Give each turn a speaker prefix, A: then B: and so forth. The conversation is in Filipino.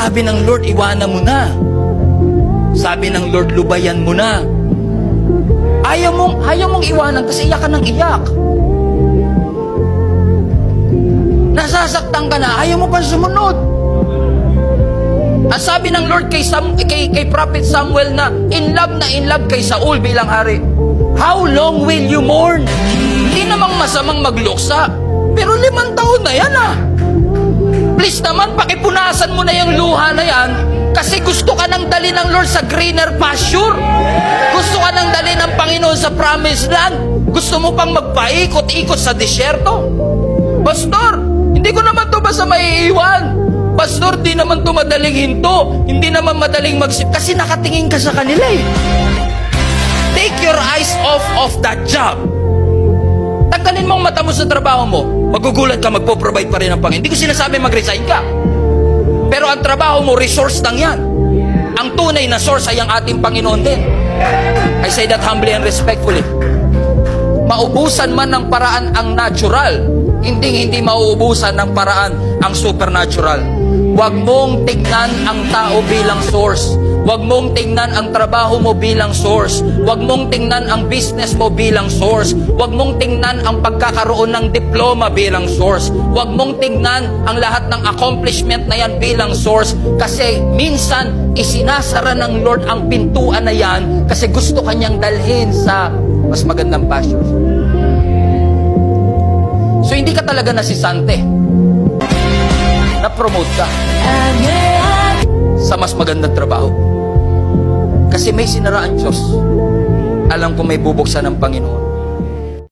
A: Sabi ng Lord, iwanan mo na. Sabi ng Lord, lubayan mo na. Ayaw mong iwanan kasi iyak ka ng iyak. Nasasaktan ka na, ayaw mo pang sumunod. At sabi ng Lord kay Prophet Samuel na in love kay Saul bilang hari, how long will you mourn? Hindi namang masamang magluksa, pero 5 taon na yan Please naman, pakipunasan mo na yung luha na yan, kasi gusto ka nang dali ng Lord sa greener pasture. Gusto ka nang dali ng Panginoon sa promised land. Gusto mo pang magpaikot-ikot sa disyerto. Pastor, hindi ko naman to basta maiiwan. Pastor, di naman to madaling hinto. Hindi naman madaling magsip. Kasi nakatingin ka sa kanila Take your eyes off of that job. Tanggalin mo ang mata mo sa trabaho mo. Magugulat ka, magpo-provide pa rin ang Panginoon. Hindi ko sinasabi mag-resign ka. Pero ang trabaho mo, resource lang yan. Ang tunay na source ay ang ating Panginoon din. I say that humbly and respectfully. Maubusan man ng paraan ang natural, hindi mauubusan ng paraan ang supernatural. Huwag mong tingnan ang tao bilang source. Huwag mong tingnan ang trabaho mo bilang source. Huwag mong tingnan ang business mo bilang source. Huwag mong tingnan ang pagkakaroon ng diploma bilang source. Huwag mong tingnan ang lahat ng accomplishment na yan bilang source. Kasi minsan, isinasara ng Lord ang pintuan na yan kasi gusto kanyang dalhin sa mas magandang pastures. So, hindi ka talaga nasisante. Na-promote ka sa mas magandang trabaho. Kasi may sinaraan Diyos. Alam ko may bubuksan ng Panginoon.